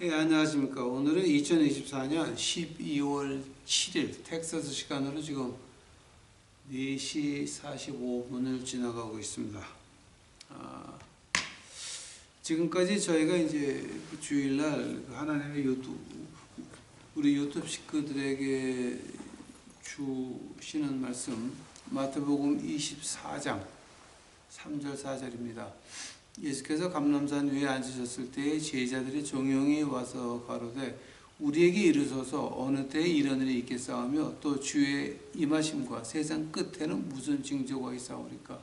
예, 안녕하십니까. 오늘은 2024년 12월 7일 텍사스 시간으로 지금 4시 45분을 지나가고 있습니다. 지금까지 저희가 이제 주일날 하나님의 우리 유튜브 식구들에게 주시는 말씀, 마태복음 24장 3절 4절입니다. 예수께서 감람산 위에 앉으셨을 때에 제자들이 종용이 와서 가로되 우리에게 이르소서 어느 때에 이런 일이 있겠사오며 또 주의 임하심과 세상 끝에는 무슨 징조가 있사오리까.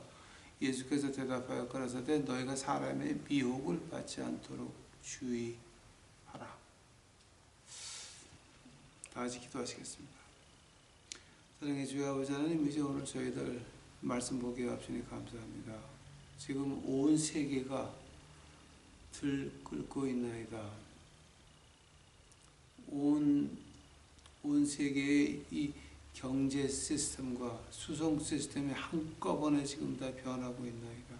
예수께서 대답하여 가라사대 너희가 사람의 미혹을 받지 않도록 주의하라. 다 같이 기도하시겠습니다. 사랑의 주여 아버지 하나님, 이제 오늘 저희들 말씀 보기에 앞서니 감사합니다. 지금 온 세계가 들끓고 있나이다. 온 세계의 이 경제 시스템과 수송 시스템이 한꺼번에 지금 다 변하고 있나이다.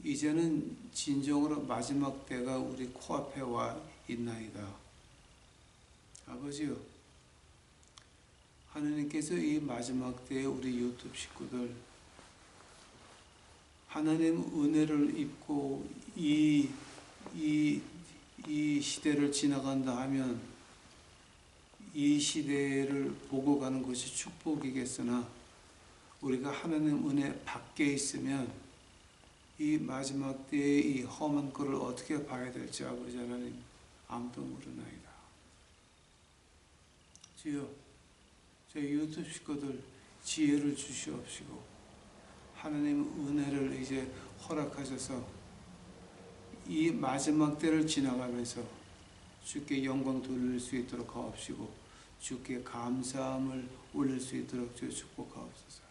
이제는 진정으로 마지막 때가 우리 코앞에 와 있나이다. 아버지요, 하나님께서 이 마지막 때에 우리 유튜브 식구들 하나님 은혜를 입고 이 시대를 지나간다 하면 이 시대를 보고 가는 것이 축복이겠으나 우리가 하나님 은혜 밖에 있으면 이 마지막 때의 이 험한 꼴을 어떻게 봐야 될지 아버지 하나님 아무도 모르나이다. 주여, 저희 유튜브 식구들 지혜를 주시옵시고 하나님 은혜를 이제 허락하셔서 이 마지막 때를 지나가면서 주께 영광 돌릴 수 있도록 하옵시고 주께 감사함을 올릴 수 있도록 주여 축복하옵소서.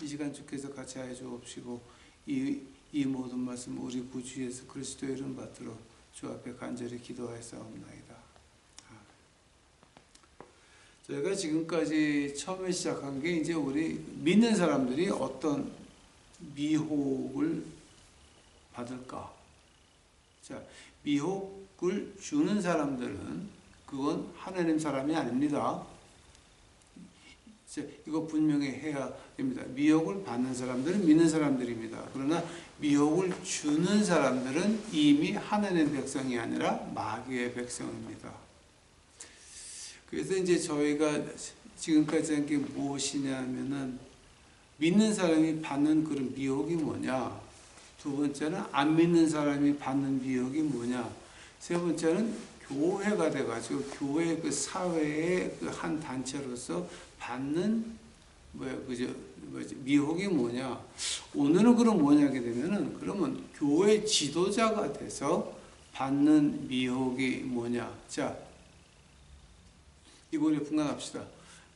이 시간 주께서 같이 하여 주옵시고 이 모든 말씀 우리 구주 예수 그리스도의 이름 받들어 주 앞에 간절히 기도하였사옵나이다. 저희가 지금까지 처음에 시작한 게 이제 우리 믿는 사람들이 어떤 미혹을 받을까? 자, 미혹을 주는 사람들은 그건 하나님 사람이 아닙니다. 자, 이거 분명히 해야 됩니다. 미혹을 받는 사람들은 믿는 사람들입니다. 그러나 미혹을 주는 사람들은 이미 하나님의 백성이 아니라 마귀의 백성입니다. 그래서 이제 저희가 지금까지 한 게 무엇이냐 하면은 믿는 사람이 받는 그런 미혹이 뭐냐, 두 번째는 안 믿는 사람이 받는 미혹이 뭐냐, 세 번째는 교회가 돼가지고 교회 그 사회의 그 한 단체로서 받는 미혹이 뭐냐. 오늘은 그럼 뭐냐게 되면은 그러면 교회 지도자가 돼서 받는 미혹이 뭐냐. 자, 이번에 분간합시다.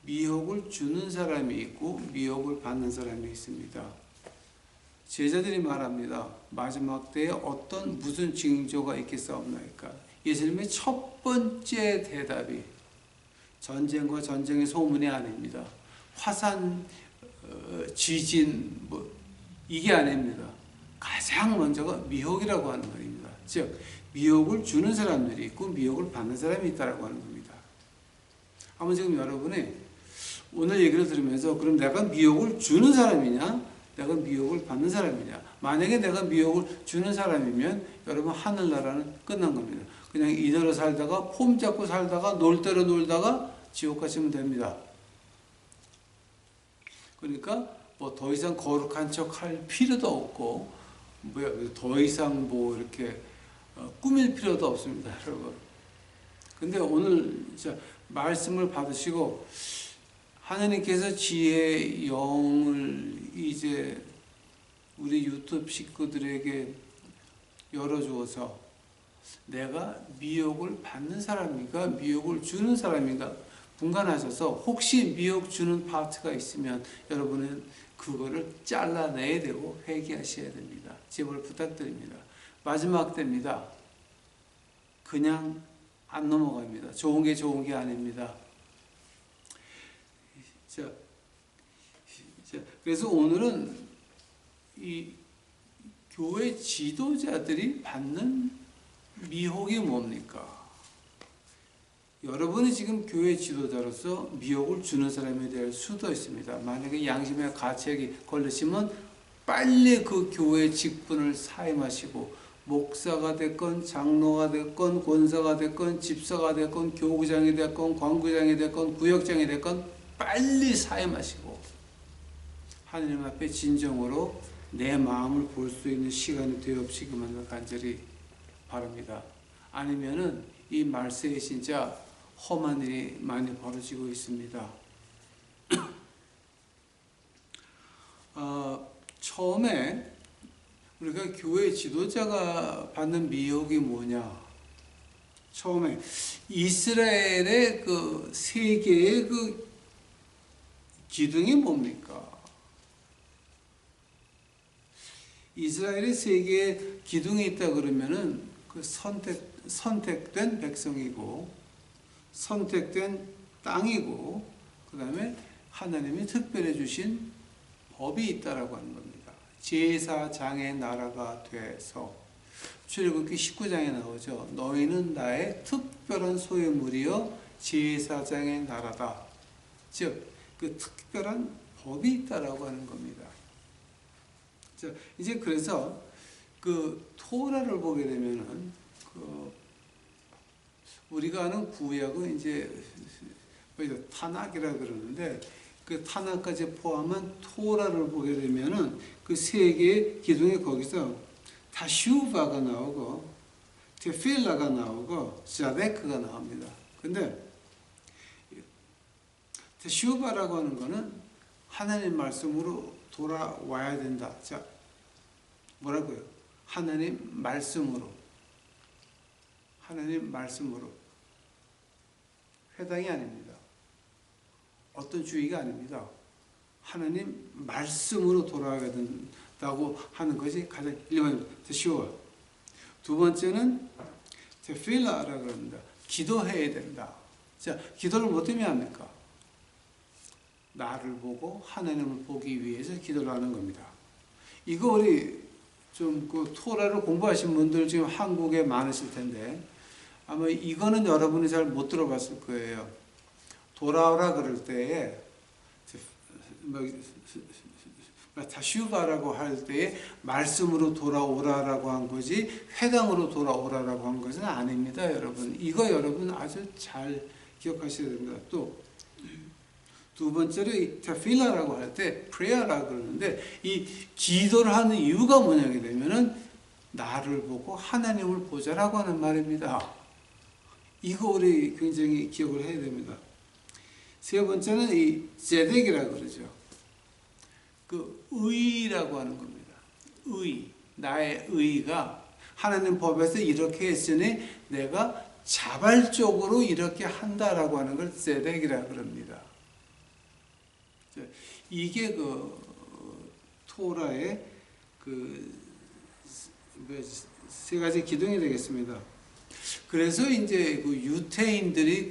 미혹을 주는 사람이 있고 미혹을 받는 사람이 있습니다. 제자들이 말합니다. 마지막 때에 무슨 징조가 있겠사옵나이까. 예수님의 첫 번째 대답이 전쟁과 전쟁의 소문이 아닙니다. 화산, 지진 이게 아닙니다. 가장 먼저가 미혹이라고 하는 말입니다. 즉 미혹을 주는 사람들이 있고 미혹을 받는 사람이 있다라고 하는 겁니다. 아마 지금 여러분이 오늘 얘기를 들으면서 그럼 내가 미혹을 주는 사람이냐 내가 미혹을 받는 사람이냐. 만약에 내가 미혹을 주는 사람이면 여러분 하늘나라는 끝난 겁니다. 그냥 이대로 살다가 폼 잡고 살다가 놀 대로 놀다가 지옥 가시면 됩니다. 그러니까 뭐 더 이상 거룩한 척 할 필요도 없고 더 이상 뭐 이렇게 꾸밀 필요도 없습니다, 여러분. 근데 오늘 말씀을 받으시고 하나님께서 지혜의 영을 이제 우리 유튜브 식구들에게 열어주어서 내가 미혹을 받는 사람인가 미혹을 주는 사람인가 분간하셔서 혹시 미혹 주는 파트가 있으면 여러분은 그거를 잘라내야 되고 회개하셔야 됩니다. 제발 부탁드립니다. 마지막 때입니다. 그냥 안 넘어갑니다. 좋은 게 좋은 게 아닙니다. 그래서 오늘은 이 교회 지도자들이 받는 미혹이 뭡니까? 여러분이 지금 교회 지도자로서 미혹을 주는 사람이 될 수도 있습니다. 만약에 양심의 가책이 걸리시면 빨리 그 교회 직분을 사임하시고 목사가 됐건 장로가 됐건 권사가 됐건 집사가 됐건 교구장이 됐건 광구장이 됐건 구역장이 됐건 빨리 사임하시고 하나님 앞에 진정으로 내 마음을 볼 수 있는 시간이 되옵시기만을 간절히 바랍니다. 아니면은 이 말세에 진짜 험한 일이 많이 벌어지고 있습니다. 처음에 우리가 교회 지도자가 받는 미혹이 뭐냐? 처음에 이스라엘의 그 세계의 그 기둥이 뭡니까? 이스라엘의 세계에 기둥이 있다 그러면은 그 선택된 백성이고 선택된 땅이고 그 다음에 하나님이 특별히 주신 법이 있다라고 하는 겁니다. 제사장의 나라가 돼서 출애굽기 19장에 나오죠. 너희는 나의 특별한 소유물이여 제사장의 나라다. 즉 그 특별한 법이 있다라고 하는 겁니다. 자, 이제 그래서 그 토라를 보게 되면은 그 우리가 아는 구약은 이제 타낙이라 그러는데 그 타낙까지 포함한 토라를 보게 되면은 그 세 개의 기둥이 거기서 타슈바가 나오고 테필라가 나오고 자데크가 나옵니다. 근데 테슈바라고 하는 거는 하나님 말씀으로 돌아와야 된다. 자, 뭐라고요? 하나님 말씀으로. 하나님 말씀으로. 회당이 아닙니다. 어떤 주의가 아닙니다. 하나님 말씀으로 돌아가야 된다고 하는 것이 가장 일반적입니다. 쉬워요. 두 번째는 테필라라고 합니다. 기도해야 된다. 자, 기도를 뭐 때문에 합니까? 나를 보고 하나님을 보기 위해서 기도를 하는 겁니다. 이거 우리 좀 그 토라를 공부하신 분들 지금 한국에 많으실 텐데 아마 이거는 여러분이 잘 못 들어봤을 거예요. 돌아오라 그럴 때에 다슈바라고 할 때에 말씀으로 돌아오라라고 한 거지 회당으로 돌아오라라고 한 것은 아닙니다, 여러분. 이거 여러분 아주 잘 기억하셔야 됩니다. 또 두 번째로 이 테필라라고 할 때 프레야라고 그러는데 이 기도를 하는 이유가 뭐냐게 되면은 나를 보고 하나님을 보자라고 하는 말입니다. 이거 우리 굉장히 기억을 해야 됩니다. 세 번째는 이 제덱이라고 그러죠. 그 의라고 하는 겁니다. 의, 나의 의가 하나님 법에서 이렇게 했으니 내가 자발적으로 이렇게 한다라고 하는 걸 제덱이라고 그럽니다. 이게 그 토라의 그 세 가지 기둥이 되겠습니다. 그래서 이제 그 유태인들이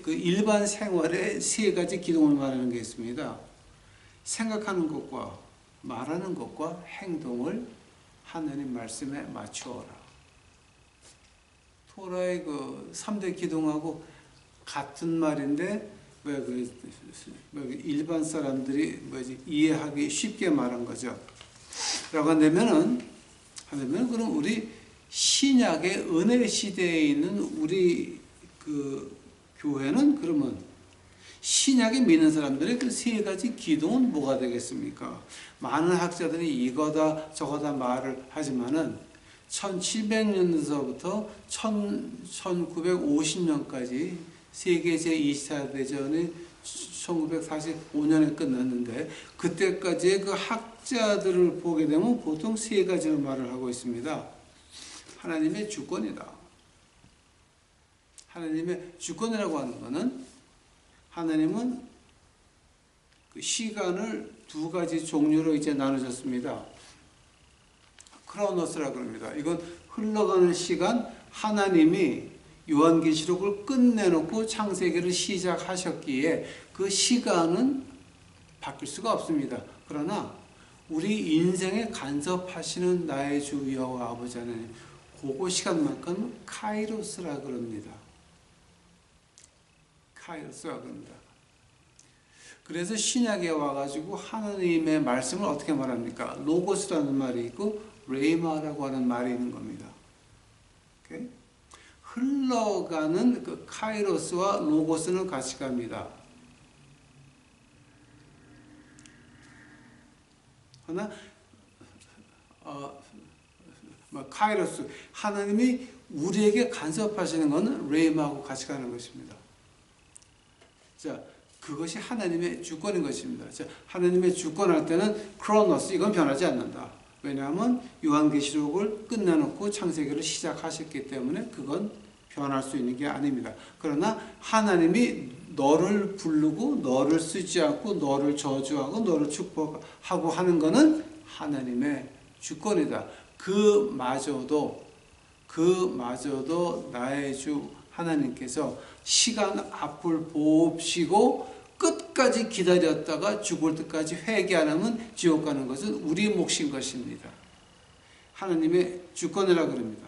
그 일반 생활의 세 가지 기둥을 말하는 게 있습니다. 생각하는 것과 말하는 것과 행동을 하나님 말씀에 맞추어라. 토라의 그 3대 기둥하고 같은 말인데 일반 사람들이 이해하기 쉽게 말한 거죠. 라고 한다면은 그럼 우리 신약의 은혜 시대에 있는 우리 그 교회는 그러면 신약에 믿는 사람들의 그 세 가지 기둥은 뭐가 되겠습니까? 많은 학자들이 이거다 저거다 말을 하지만은 1700년서부터 1950년까지 세계 제2차 대전이 1945년에 끝났는데 그때까지의 그 학자들을 보게 되면 보통 세 가지를 말을 하고 있습니다. 하나님의 주권이다. 하나님의 주권이라고 하는 것은 하나님은 그 시간을 두 가지 종류로 이제 나눠졌습니다. 크로노스라고 합니다. 이건 흘러가는 시간, 하나님이 요한계시록을 끝내놓고 창세기를 시작하셨기에 그 시간은 바뀔 수가 없습니다. 그러나 우리 인생에 간섭하시는 나의 주 여호와 아버지 하나님, 그거 시간만큼 카이로스라 그럽니다. 카이로스라 그럽니다. 그래서 신약에 와가지고 하나님의 말씀을 어떻게 말합니까? 로고스라는 말이 있고 레이마라고 하는 말이 있는 겁니다. 오케이? 흘러가는 그 카이로스와 로고스는 같이 갑니다. 하나 카이로스, 하나님이 우리에게 간섭하시는 것은 레이마하고 같이 가는 것입니다. 자, 그것이 하나님의 주권인 것입니다. 자, 하나님의 주권할 때는 크로노스, 이건 변하지 않는다. 왜냐하면 요한계시록을 끝내놓고 창세기를 시작하셨기 때문에 그건 변할 수 있는 게 아닙니다. 그러나 하나님이 너를 부르고 너를 쓰지 않고 너를 저주하고 너를 축복하고 하는 것은 하나님의 주권이다. 그마저도 나의 주 하나님께서 시간 앞을 봅시고 끝까지 기다렸다가 죽을 때까지 회개 안 하면 지옥 가는 것은 우리 몫인 것입니다. 하나님의 주권이라 그럽니다.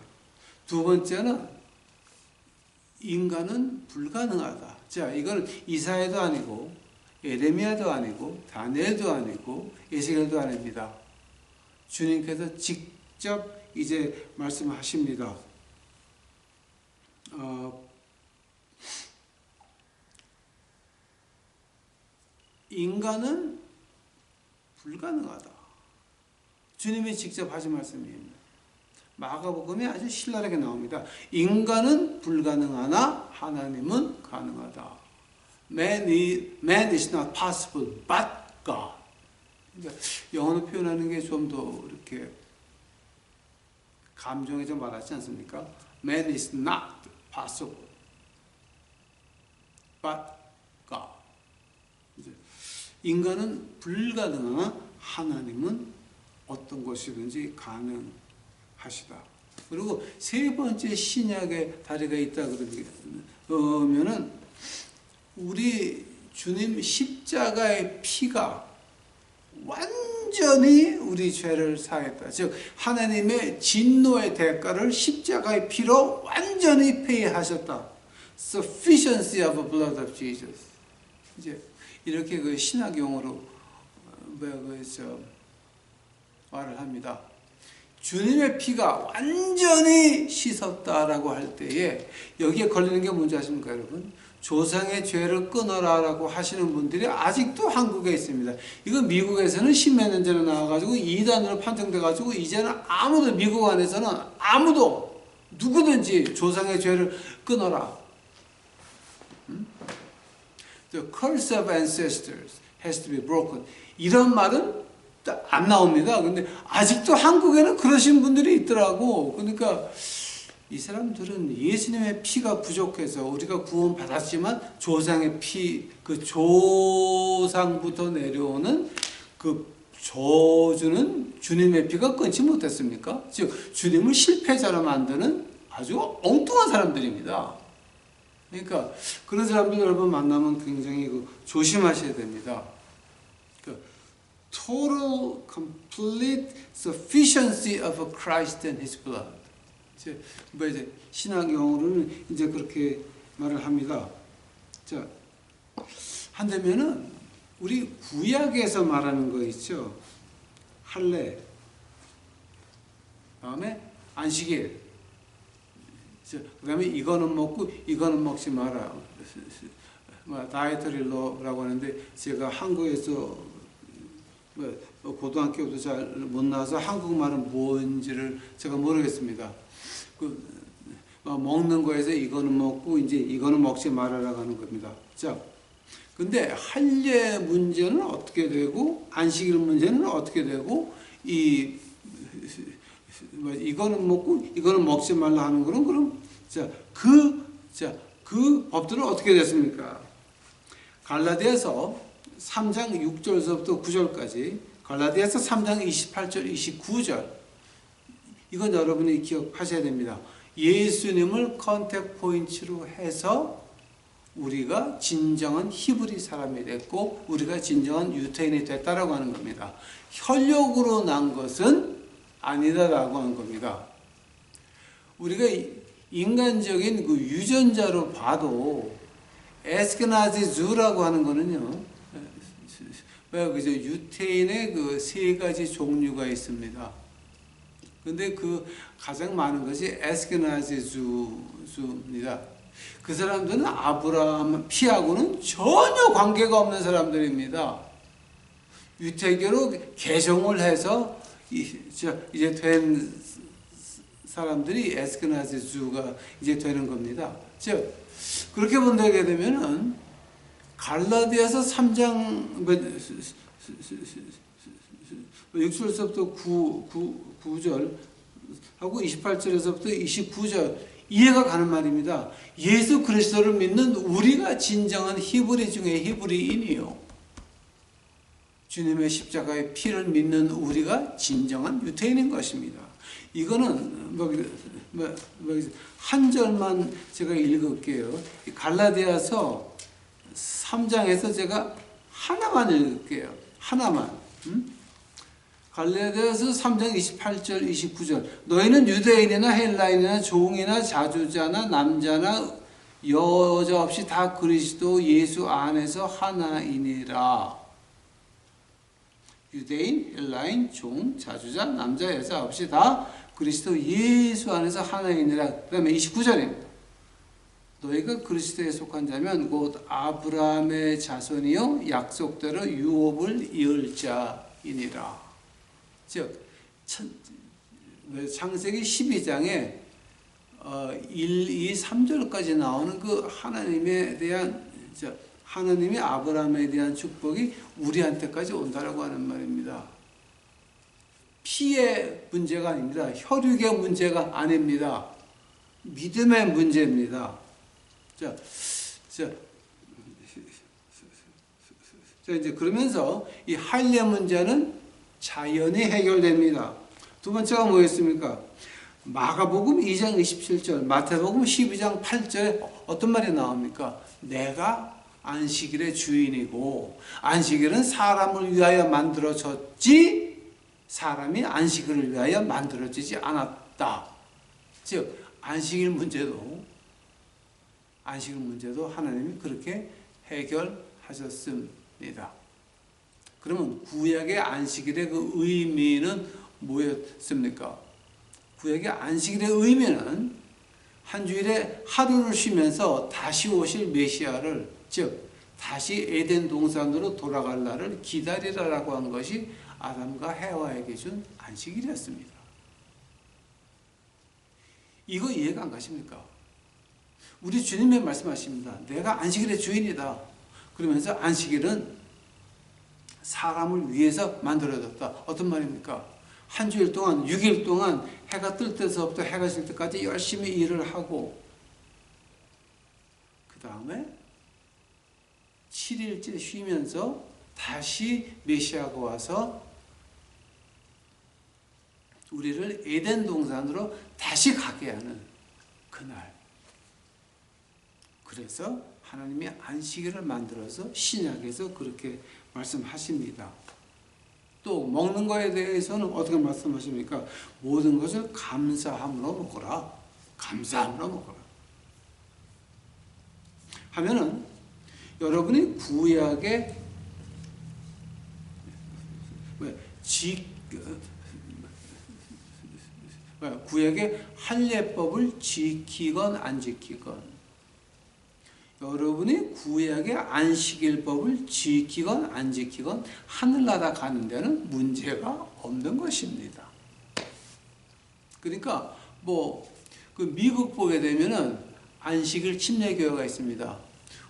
두 번째는 인간은 불가능하다. 자, 이거는 이사야도 아니고 예레미야도 아니고 다니엘도 아니고 에스겔도 아닙니다. 주님께서 직접 이제 말씀하십니다. 인간은 불가능하다. 주님이 직접 하신 말씀입니다. 마가복음에 아주 신랄하게 나옵니다. 인간은 불가능하나 하나님은 가능하다. Man is not possible, but God. 그러니까 영어로 표현하는 게 좀 더 이렇게 감정이 좀 와닿지 않습니까? Man is not possible, but God. 인간은 불가능하나 하나님은 어떤 것이든지 가능하시다. 그리고 세 번째 신약의 다리가 있다 그러면은 우리 주님 십자가의 피가 완전히 우리 죄를 사했다. 즉 하나님의 진노의 대가를 십자가의 피로 완전히 페이하셨다. Sufficiency of the blood of Jesus. 이제 이렇게 그 신학 용어로 말을 합니다. 주님의 피가 완전히 씻었다라고 할 때에 여기에 걸리는 게 뭔지 아십니까, 여러분? 조상의 죄를 끊어라라고 하시는 분들이 아직도 한국에 있습니다. 이거 미국에서는 십몇 년 전에 나와가지고 이단으로 판정돼가지고 이제는 아무도 미국 안에서는 아무도 누구든지 조상의 죄를 끊어라. The curse of ancestors has to be broken. 이런 말은 안 나옵니다. 근데 아직도 한국에는 그러신 분들이 있더라고. 그러니까 이 사람들은 예수님의 피가 부족해서 우리가 구원 받았지만 조상의 피, 그 조상부터 내려오는 그 저주는 주님의 피가 끊지 못했습니까? 즉 주님을 실패자로 만드는 아주 엉뚱한 사람들입니다. 그러니까 그런 사람들 여러분 만나면 굉장히 조심하셔야 됩니다. Total, complete sufficiency of Christ and His blood. 이제 신학 용어로는 이제 그렇게 말을 합니다. 자, 한다면은 우리 구약에서 말하는 거 있죠. 할례. 다음에 안식일. 그다음에 이거는 먹고 이거는 먹지 마라. 다이어터리 로라고 하는데 제가 한국에서 고등학교도 잘 못 나와서 한국말은 뭔지를 제가 모르겠습니다. 먹는 거에서 이거는 먹고 이제 이거는 먹지 말아라고 하는 겁니다. 자, 근데 할례 문제는 어떻게 되고 안식일 문제는 어떻게 되고 이거는 먹고 이거는 먹지 말라 하는 거는 그럼 그 법들은 어떻게 됐습니까? 갈라디아서 3장 6절서부터 9절까지 갈라디아서 3장 28절 29절 이건 여러분이 기억하셔야 됩니다. 예수님을 컨택 포인트로 해서 우리가 진정한 히브리 사람이 됐고 우리가 진정한 유대인이 됐다라고 하는 겁니다. 혈육으로 난 것은 아니다라고 하는 겁니다. 우리가 인간적인 그 유전자로 봐도 에스케나지 주라고 하는 거는요. 그죠? 유태인의 그 세 가지 종류가 있습니다. 근데 그 가장 많은 것이 에스케나지 주입니다. 그 사람들은 아브라함 피하고는 전혀 관계가 없는 사람들입니다. 유태교로 개종을 해서 이제 된 사람들이 에스케나지 주가 이제 되는 겁니다. 즉 그렇게 본다게 되면은 갈라디아서 3장 6절에서부터 9절 하고 28절에서부터 29절 이해가 가는 말입니다. 예수 그리스도를 믿는 우리가 진정한 히브리 중에 히브리인이요. 주님의 십자가의 피를 믿는 우리가 진정한 유태인인 것입니다. 이거는 한 절만 제가 읽을게요. 갈라디아서 3장에서 제가 하나만 읽을게요. 하나만. 갈라디아서 3장 28절 29절 너희는 유대인이나 헬라인이나 종이나 자주자나 남자나 여자 없이 다 그리스도 예수 안에서 하나이니라. 유대인, 헬라인, 종, 자주자, 남자, 여자 없이 다 그리스도 예수 안에서 하나이니라. 그 다음에 29절입니다. 너희가 그리스도에 속한 자면 곧 아브라함의 자손이요 약속대로 유업을 이을 자이니라. 즉 창세기 12장에 1, 2, 3절까지 나오는 그 하나님에 대한 하나님이 아브라함에 대한 축복이 우리한테까지 온다라고 하는 말입니다. 피의 문제가 아닙니다. 혈육의 문제가 아닙니다. 믿음의 문제입니다. 자, 이제 그러면서 이 할례 문제는 자연히 해결됩니다. 두 번째가 뭐였습니까? 마가복음 2장 27절, 마태복음 12장 8절에 어떤 말이 나옵니까? 내가 안식일의 주인이고 안식일은 사람을 위하여 만들어졌지 사람이 안식일을 위하여 만들어지지 않았다. 즉 안식일 문제도 하나님이 그렇게 해결하셨습니다. 그러면 구약의 안식일의 그 의미는 뭐였습니까? 구약의 안식일의 의미는 한 주일에 하루를 쉬면서 다시 오실 메시아를, 즉 다시 에덴 동산으로 돌아갈 날을 기다리라라고 한 것이 아담과 해와에게 준 안식일이었습니다. 이거 이해가 안 가십니까? 우리 주님이 말씀하십니다. 내가 안식일의 주인이다. 그러면서 안식일은 사람을 위해서 만들어졌다. 어떤 말입니까? 한 주일 동안 6일 동안 해가 뜰 때서부터 해가 질 때까지 열심히 일을 하고 그 다음에 7일째 쉬면서 다시 메시아가 와서 우리를 에덴 동산으로 다시 가게 하는 그날. 그래서 하나님이 안식일을 만들어서 신약에서 그렇게 말씀하십니다. 또 먹는 거에 대해서는 어떻게 말씀하십니까? 모든 것을 감사함으로 먹어라. 감사함으로 먹어라. 하면은 여러분이 구약의 구약의 할례법을 지키건 안 지키건 여러분이 구약의 안식일법을 지키건 안 지키건 하늘나라 가는 데는 문제가 없는 것입니다. 그러니까 그 미국 보게 되면은 안식일 침례교회가 있습니다.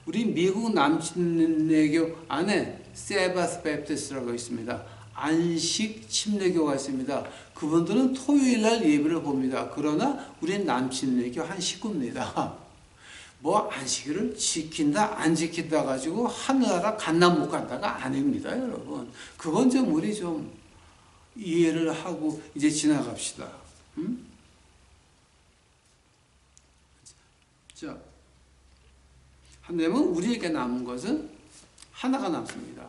우리 미국 남침례교 안에 세바스 베프티스트라고 있습니다. 안식 침례교가 있습니다. 그분들은 토요일날 예배를 봅니다. 그러나 우리는 남침례교 한 식구입니다. 안식일을 지킨다 안 지킨다 가지고 하늘나라 간다 못 간다가 아닙니다, 여러분. 그건 좀 우리 좀 이해를 하고 이제 지나갑시다. 자, 한다면 우리에게 남은 것은 하나가 남습니다.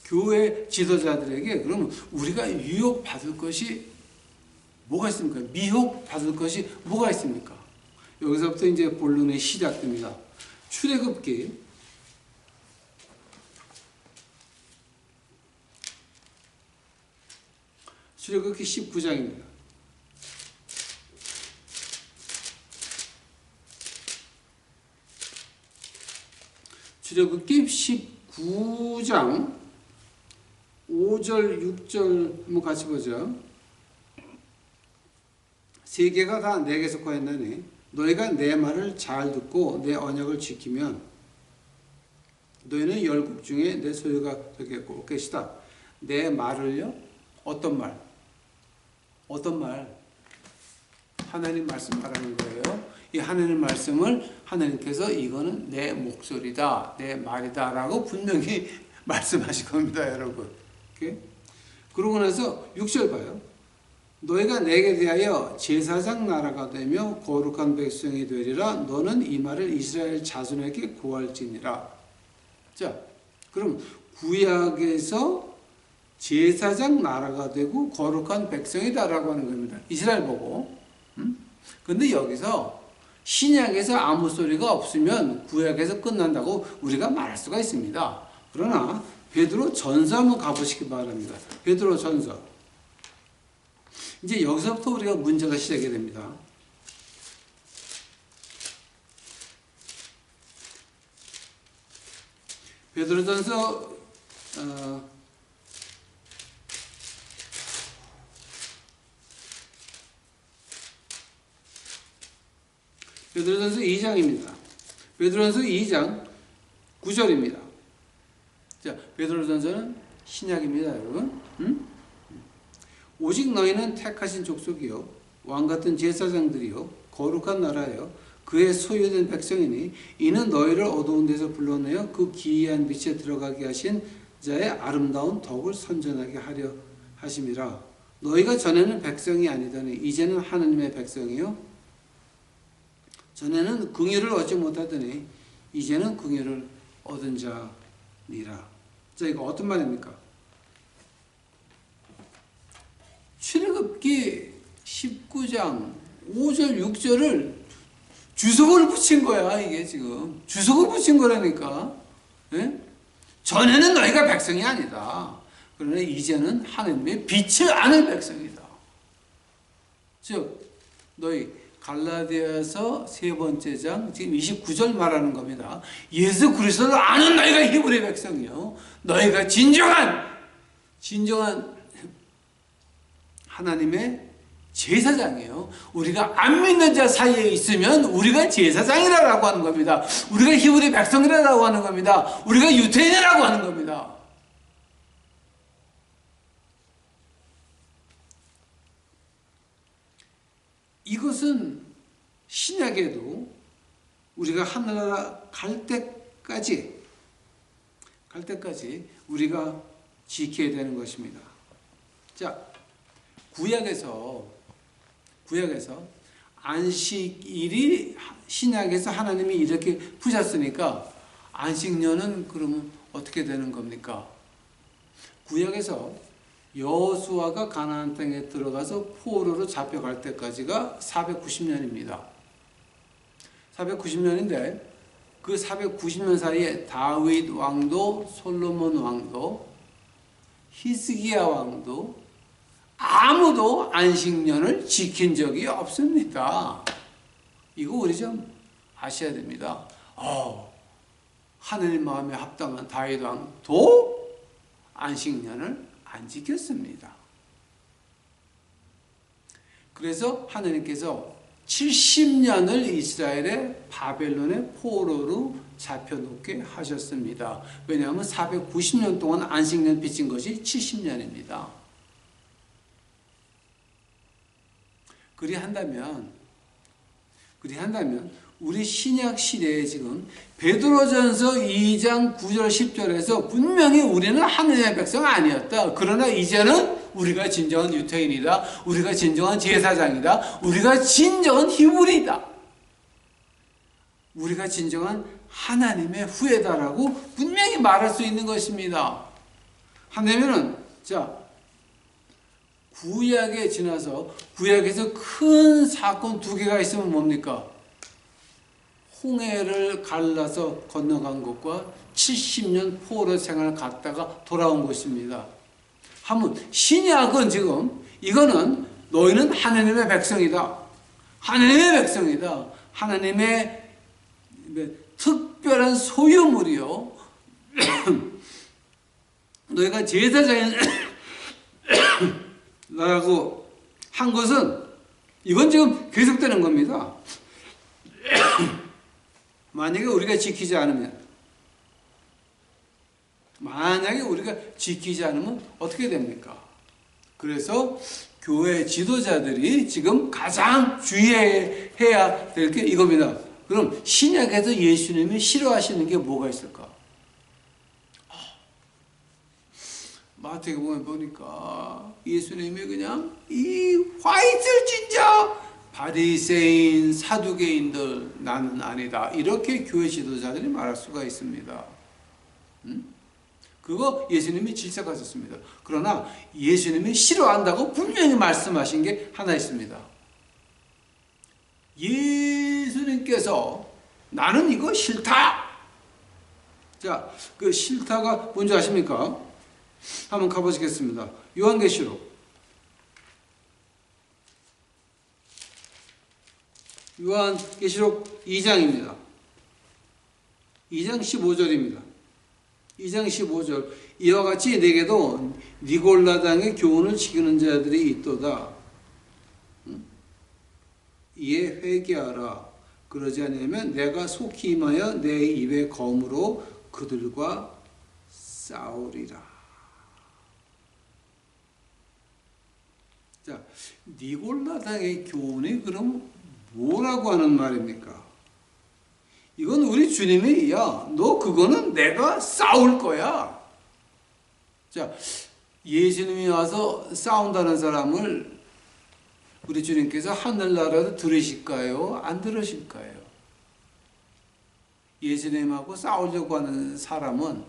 교회 지도자들에게 그러면 우리가 유혹받을 것이 뭐가 있습니까? 미혹 받을 것이 뭐가 있습니까? 여기서부터 이제 본론이 시작됩니다. 출애굽기 19장입니다. 출애굽기 19장 5절 6절 한번 같이 보죠. 세계가 다 내게 속하였나니 너희가 내 말을 잘 듣고 내 언약을 지키면 너희는 열국 중에 내 소유가 되겠고 것이다. 내 말을요? 어떤 말? 어떤 말? 하나님 말씀 말하는 거예요. 이 하나님 말씀을 하나님께서 이거는 내 목소리다, 내 말이다 라고 분명히 말씀하실 겁니다, 여러분. 오케이? 그러고 나서 6절 봐요. 너희가 내게 대하여 제사장 나라가 되며 거룩한 백성이 되리라. 너는 이 말을 이스라엘 자손에게 고할지니라. 자, 그럼 구약에서 제사장 나라가 되고 거룩한 백성이다라고 하는 겁니다. 이스라엘 보고. 근데 여기서 신약에서 아무 소리가 없으면 구약에서 끝난다고 우리가 말할 수가 있습니다. 그러나 베드로 전서 한번 가보시기 바랍니다. 베드로 전서. 이제 여기서부터 우리가 문제가 시작이 됩니다. 베드로전서 2장입니다. 베드로전서 2장 9절입니다. 자, 베드로전서는 신약입니다, 여러분. 오직 너희는 택하신 족속이요 왕같은 제사장들이요 거룩한 나라요 그의 소유된 백성이니 이는 너희를 어두운 데서 불러내어 그 기이한 빛에 들어가게 하신 자의 아름다운 덕을 선전하게 하려 하심이라. 너희가 전에는 백성이 아니더니 이제는 하느님의 백성이요 전에는 긍휼을 얻지 못하더니 이제는 긍휼을 얻은 자니라. 자, 이거 어떤 말입니까? 출애굽기 19장 5절 6절을 주석을 붙인 거야. 이게 지금 주석을 붙인 거라니까. 예? 전에는 너희가 백성이 아니다. 그러나 이제는 하나님의 빛을 아는 백성이다. 즉 너희 갈라디아서 세 번째 장 지금 29절 말하는 겁니다. 예수 그리스도를 아는 너희가 히브리 백성이요 너희가 진정한 하나님의 제사장이에요. 우리가 안 믿는 자 사이에 있으면 우리가 제사장이라고 하는 겁니다. 우리가 히브리 백성이라고 하는 겁니다. 우리가 유대인이라고 하는 겁니다. 이것은 신약에도 우리가 하늘나라 갈 때까지 우리가 지켜야 되는 것입니다. 자, 구약에서 안식일이 신약에서 하나님이 이렇게 푸셨으니까 안식년은 그러면 어떻게 되는 겁니까? 구약에서 여호수아가 가나안 땅에 들어가서 포로로 잡혀갈 때까지가 490년입니다. 490년인데 그 490년 사이에 다윗 왕도, 솔로몬 왕도, 히스기야 왕도 아무도 안식년을 지킨 적이 없습니다. 이거 우리 좀 아셔야 됩니다. 하느님 마음에 합당한 다윗 왕도 안식년을 안 지켰습니다. 그래서 하나님께서 70년을 이스라엘의 바벨론의 포로로 잡혀놓게 하셨습니다. 왜냐하면 490년 동안 안식년 빚진 것이 70년입니다. 그리한다면 우리 신약 시대에 지금 베드로전서 2장 9절 10절에서 분명히 우리는 하느님의 백성 아니었다. 그러나 이제는 우리가 진정한 유태인이다. 우리가 진정한 제사장이다. 우리가 진정한 히브리다. 우리가 진정한 하나님의 후예다라고 분명히 말할 수 있는 것입니다. 하나님은 자 구약에 지나서 구약에서 큰 사건 두 개가 있으면 뭡니까? 홍해를 갈라서 건너간 것과 70년 포로 생활을 갔다가 돌아온 것입니다. 한번 신약은 지금 이거는 너희는 하나님의 백성이다. 하나님의 백성이다. 하나님의 특별한 소유물이요. 너희가 제사장이라고 한 것은 이건 지금 계속되는 겁니다. 만약에 우리가 지키지 않으면 어떻게 됩니까? 그래서 교회 지도자들이 지금 가장 주의해야 될 게 이겁니다. 그럼 신약에서 예수님이 싫어하시는 게 뭐가 있을까? 마태복음에 보니까 예수님이 그냥 이 화이트 진짜 바리새인 사두개인들 나는 아니다 이렇게 교회 지도자들이 말할 수가 있습니다. 그거 예수님이 질책하셨습니다. 그러나 예수님이 싫어한다고 분명히 말씀하신 게 하나 있습니다. 예수님께서 나는 이거 싫다. 자, 그 싫다가 뭔지 아십니까? 한번 가보시겠습니다. 요한계시록 2장입니다. 2장 15절입니다. 2장 15절 이와 같이 내게도 니골라당의 교훈을 지키는 자들이 있도다. 이에 회개하라. 그러지 않으면 내가 속히 임하여 내 입의 검으로 그들과 싸우리라. 자, 니골라당의 교훈이 그럼 뭐라고 하는 말입니까? 이건 우리 주님이 너 그거는 내가 싸울 거야. 자, 예수님이 와서 싸운다는 사람을 우리 주님께서 하늘나라도 들으실까요? 안 들으실까요? 예수님하고 싸우려고 하는 사람은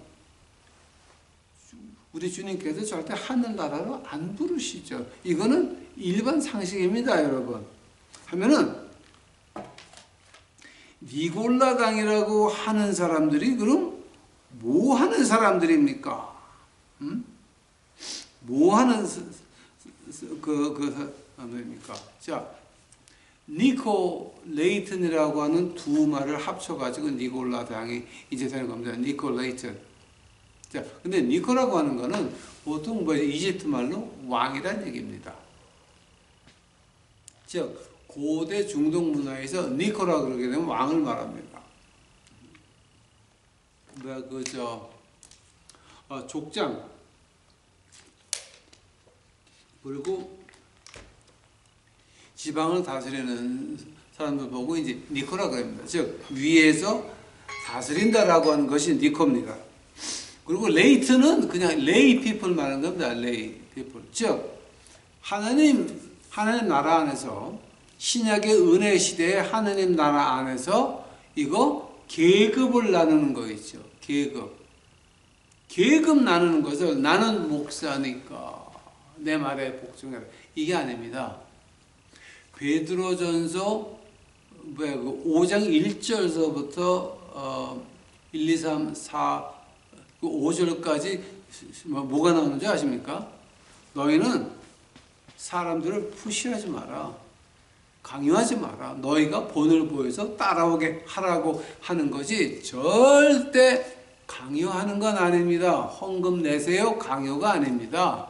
우리 주님께서 절대 하늘나라로 안 부르시죠. 이거는 일반 상식입니다, 여러분. 하면은 니골라당이라고 하는 사람들이 그럼 뭐 하는 사람들입니까? 뭐 하는 사람들입니까? 자, 니콜레이튼이라고 하는 두 말을 합쳐가지고 니골라당이 이제 되는 겁니다. 니콜레이튼. 자, 근데 니코라고 하는 거는 보통 이집트 말로 왕이란 얘기입니다. 즉, 고대 중동 문화에서 니코라 그러게 되면 왕을 말합니다. 족장 그리고 지방을 다스리는 사람들 보고 이제 니코라 그럽니다. 즉 위에서 다스린다라고 하는 것이 니코입니다. 그리고 레이트는 그냥 레이 피플 말하는 겁니다. 레이 피플. 즉 하나님 나라 안에서 신약의 은혜 시대의 하나님 나라 안에서 이거 계급을 나누는 거 있죠. 계급 나누는 것을 나는 목사니까 내 말에 복종해라. 이게 아닙니다. 베드로전서 5장 1절서부터 1, 2, 3, 4, 5절까지 뭐가 나오는 줄 아십니까? 너희는 사람들을 푸시하지 마라. 강요하지 마라. 너희가 본을 보여서 따라오게 하라고 하는 것이 절대 강요하는 건 아닙니다. 헌금 내세요. 강요가 아닙니다.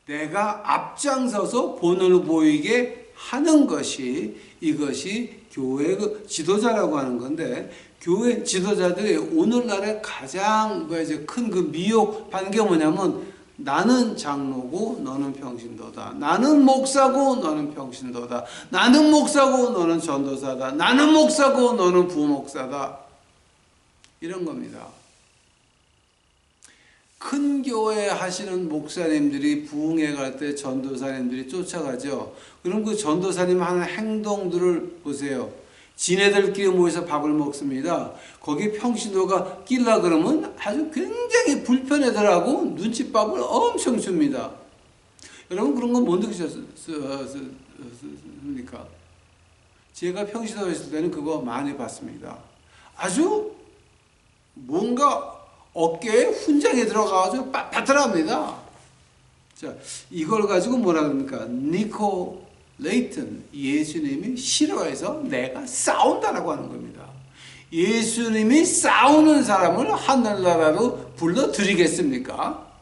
내가 앞장서서 본을 보이게 하는 것이 이것이 교회 지도자라고 하는 건데 교회 지도자들이 오늘날에 가장 큰 그 미혹하는 게 뭐냐면 나는 장로고 너는 평신도다. 나는 목사고 너는 평신도다. 나는 목사고 너는 전도사다. 나는 목사고 너는 부목사다. 이런 겁니다. 큰 교회 하시는 목사님들이 부흥회 갈 때 전도사님들이 쫓아가죠. 그럼 그 전도사님 하는 행동들을 보세요. 지네들끼리 모여서 밥을 먹습니다. 거기 평신도가 끼려 그러면 아주 굉장히 불편하더라고 눈칫밥을 엄청 줍니다. 여러분 그런 거 못 느끼셨습니까? 제가 평신도에 있을 때는 그거 많이 봤습니다. 아주 뭔가 어깨에 훈장이 들어가가지고 빳빳합니다. 자, 이걸 가지고 뭐라 그럽니까? 니코 레이튼, 예수님이 싫어해서 내가 싸운다라고 하는 겁니다. 예수님이 싸우는 사람을 하늘나라로 불러드리겠습니까?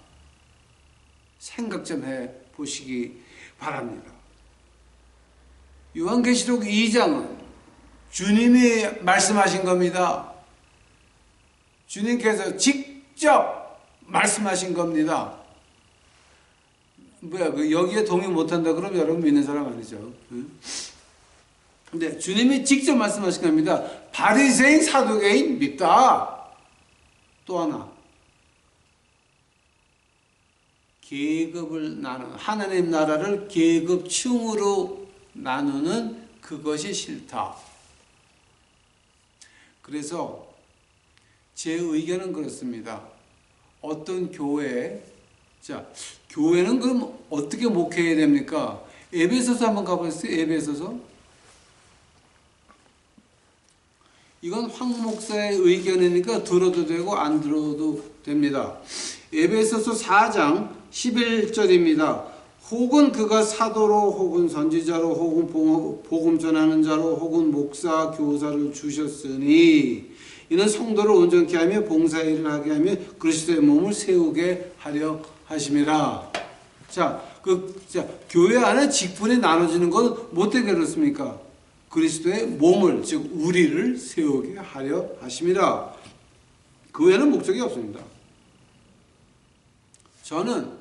생각 좀 해보시기 바랍니다. 요한계시록 2장은 주님이 말씀하신 겁니다. 주님께서 직접 말씀하신 겁니다. 여기에 동의 못한다 그러면 여러분 믿는 사람 아니죠. 근데 주님이 직접 말씀하신 겁니다. 바리새인 사두개인 밉다. 또 하나 계급을 나누는 하나님 나라를 계급층으로 나누는 그것이 싫다. 그래서 제 의견은 그렇습니다. 어떤 교회에 교회는 그럼 어떻게 목회해야 됩니까? 에베소서 한번 가보세요. 에베소서. 이건 황 목사의 의견이니까 들어도 되고 안 들어도 됩니다. 에베소서 4장 11절입니다. 혹은 그가 사도로 혹은 선지자로 혹은 복음 전하는 자로 혹은 목사 교사를 주셨으니 이는 성도를 온전케 하며 봉사일을 하게 하며 그리스도의 몸을 세우게 하려 하심이라. 교회 안에 직분이 나눠지는 건 뭐 때문에 그렇습니까? 그리스도의 몸을, 즉 우리를 세우게 하려 하심이라. 그 외에는 목적이 없습니다. 저는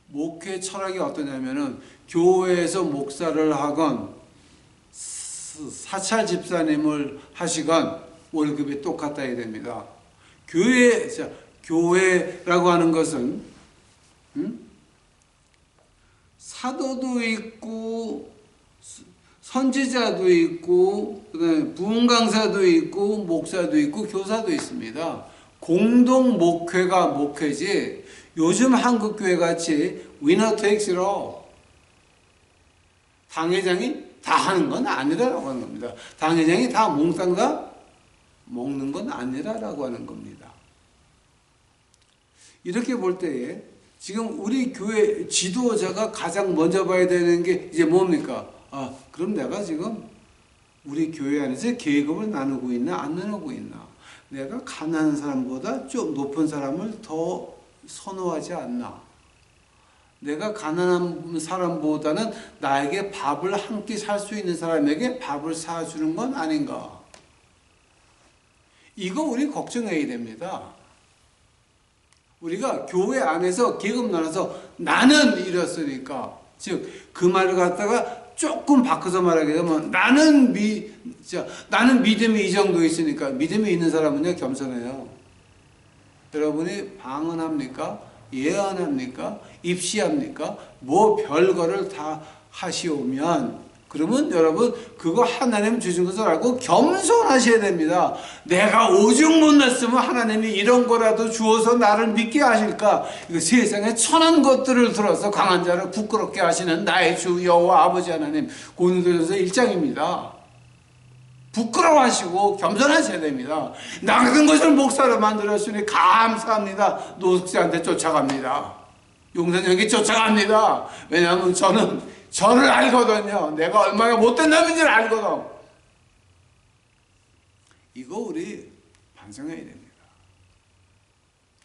목회 철학이 어떠냐면은 교회에서 목사를 하건 사찰 집사님을 하시건 월급이 똑같아야 됩니다. 교회라고 하는 것은 사도도 있고 선지자도 있고 그다음에 부흥 강사도 있고 목사도 있고 교사도 있습니다. 공동 목회가 목회지 요즘 한국 교회 같이 위너 테이크스 로 당회장이 다 하는 건 아니라고 하는 겁니다. 당회장이 다 몽땅 다 먹는 건 아니라고 하는 겁니다. 이렇게 볼 때에 지금 우리 교회 지도자가 가장 먼저 봐야 되는 게 이제 뭡니까? 그럼 내가 지금 우리 교회 안에서 계급을 나누고 있나 안 나누고 있나? 내가 가난한 사람보다 좀 높은 사람을 더 선호하지 않나? 내가 가난한 사람보다는 나에게 밥을 한 끼 살 수 있는 사람에게 밥을 사주는 건 아닌가? 이거 우리 걱정해야 됩니다. 우리가 교회 안에서 계급 나눠서 나는 이랬으니까, 즉 그 말을 갖다가 조금 바꿔서 말하게 되면 나는 믿음이 이 정도 있으니까. 믿음이 있는 사람은요 겸손해요. 여러분이 방언합니까? 예언합니까? 입시합니까? 뭐 별거를 다 하시오면 그러면 여러분 그거 하나님 주신 것을 알고 겸손하셔야 됩니다. 내가 오죽 못났으면 하나님이 이런 거라도 주어서 나를 믿게 하실까? 이거 세상에 천한 것들을 들어서 강한 자를 부끄럽게 하시는 나의 주 여호와 아버지 하나님. 고린도전서 1장입니다. 부끄러워하시고 겸손하셔야 됩니다. 나 같은 것을 목사로 만들었으니 감사합니다. 노숙자한테 쫓아갑니다. 용산역에 쫓아갑니다. 왜냐하면 저를 알거든요. 내가 얼마나 못된 놈인지를 알거든. 이거 우리 반성해야 됩니다.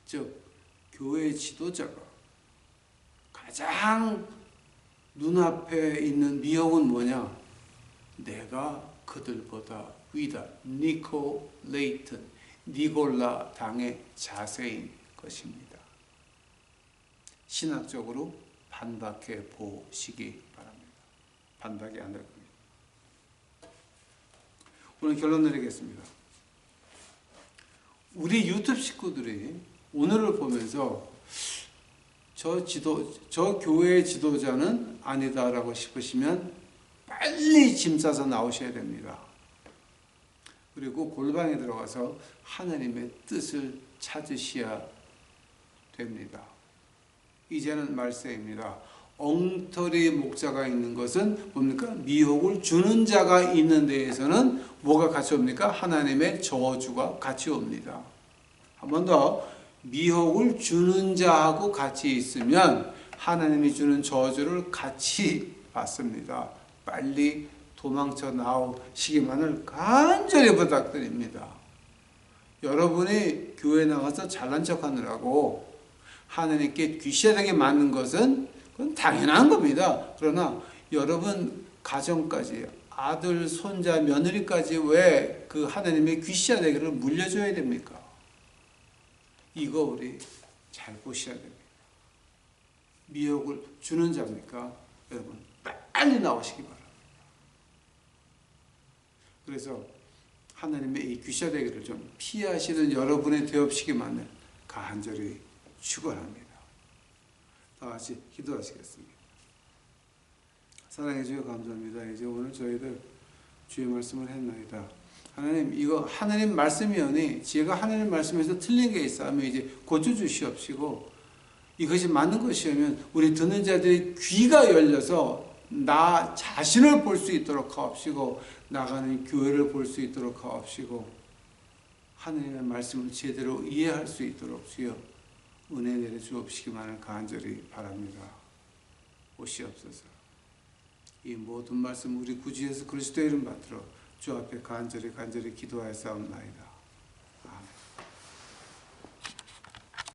즉 교회 지도자가 가장 눈앞에 있는 미혹은 뭐냐? 내가 그들보다 위다. 니콜레이튼, 니골라 당의 자세인 것입니다. 신학적으로 반박해 보시기 바랍니다. 반박이 안 될 겁니다. 오늘 결론 내리겠습니다. 우리 유튜브 식구들이 오늘을 보면서 저 교회의 지도자는 아니다라고 싶으시면 빨리 짐 싸서 나오셔야 됩니다. 그리고 골방에 들어가서 하나님의 뜻을 찾으셔야 됩니다. 이제는 말세입니다. 엉터리 목자가 있는 것은 뭡니까? 미혹을 주는 자가 있는 데에서는 뭐가 같이 옵니까? 하나님의 저주가 같이 옵니다. 한 번 더, 미혹을 주는 자하고 같이 있으면 하나님이 주는 저주를 같이 받습니다. 빨리 도망쳐 나오시기만을 간절히 부탁드립니다. 여러분이 교회 나가서 잘난 척하느라고 하나님께 귀시되게 맞는 것은 그건 당연한 겁니다. 그러나 여러분 가정까지 아들, 손자, 며느리까지 왜 그 하나님의 귀시되기를 물려줘야 됩니까? 이거 우리 잘 보셔야 됩니다. 미혹을 주는 자입니까? 여러분 빨리 나오시기 바랍니다. 그래서 하나님의 이 귀시되기를 좀 피하시는 여러분의 되옵시기만을 간절히 축원합니다. 다 같이 기도하시겠습니다. 사랑해 주여 감사합니다. 이제 오늘 저희들 주의 말씀을 했나이다. 하나님, 이거 하나님 말씀이오니 제가 하나님 말씀에서 틀린 게 있으면 이제 고쳐주시옵시고, 이것이 맞는 것이면 우리 듣는 자들의 귀가 열려서 나 자신을 볼 수 있도록 하옵시고, 나가는 교회를 볼 수 있도록 하옵시고, 하나님의 말씀을 제대로 이해할 수 있도록 주여 은혜 내려 주옵시기만을 간절히 바랍니다. 오시옵소서. 이 모든 말씀 우리 구주 예수 그리스도의 이름 받들어 주 앞에 간절히 기도하여 싸움나이다.